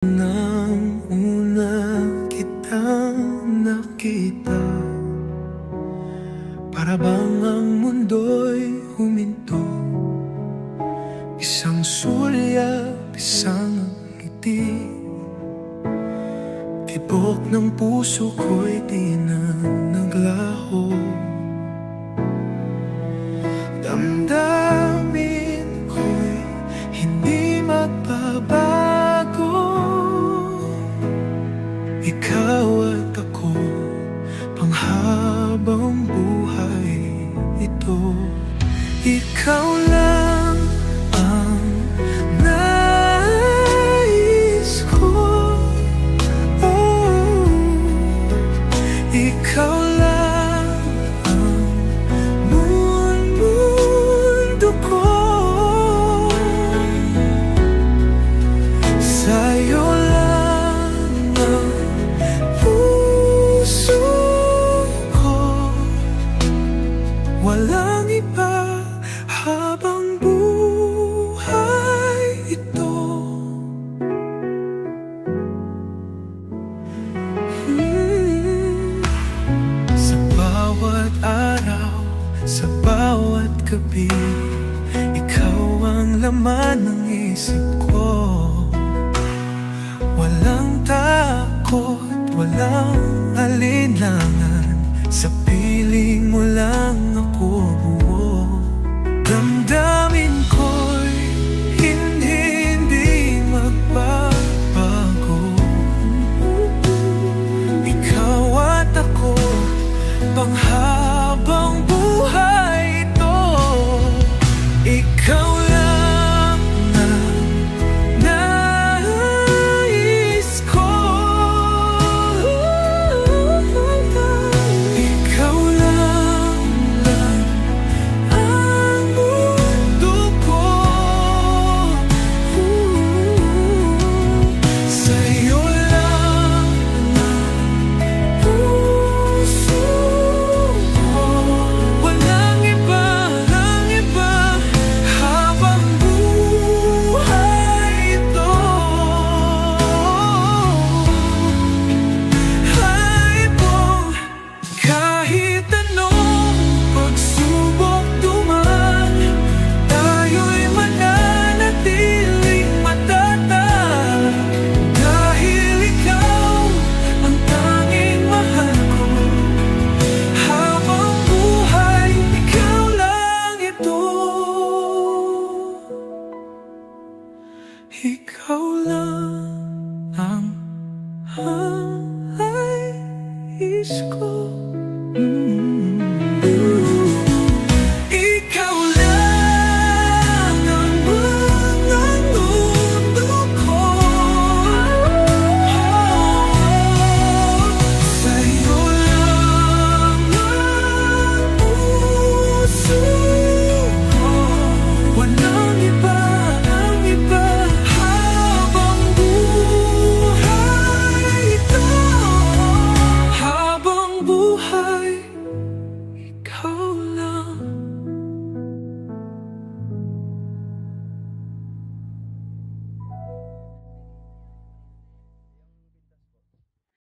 Nang una kitang nakita, para bang ang mundo'y huminto. Isang sulyap, isang ngiti, tibok ng puso ko'y di na naglaho. Damdamin ko'y hindi magbabago. Ikaw at ako, panghabang buhay ito. Ikaw lang ang nais ko. Oh, ikaw lang ang mundo ko. Sa'yo lang ang puso ko, walang iba habang buhay ito. Sa bawat araw, sa bawat gabi, ikaw ang laman ng isip ko. Walang takot, walang alinlangan, sa piling mo lang ako buo. Damdamin ko'y hindi magbabago. Ikaw at ako, panghabang buhay ito. Ikaw lang ang nais ko. Ikaw lang ang mundo ko. Sa'yo lang ang puso ko, walang iba habang buhay ito. Kahit anong pagsubok duman, tayo'y mananatiling matatag. Dahil ikaw ang tanging mahal ko, habang buhay ikaw lang ito. Ikaw lang ang nais ko. Ikaw lang ang mundo ko. Sa'yo lang ang puso ko, walang iba habang buhay ito. Habang buhay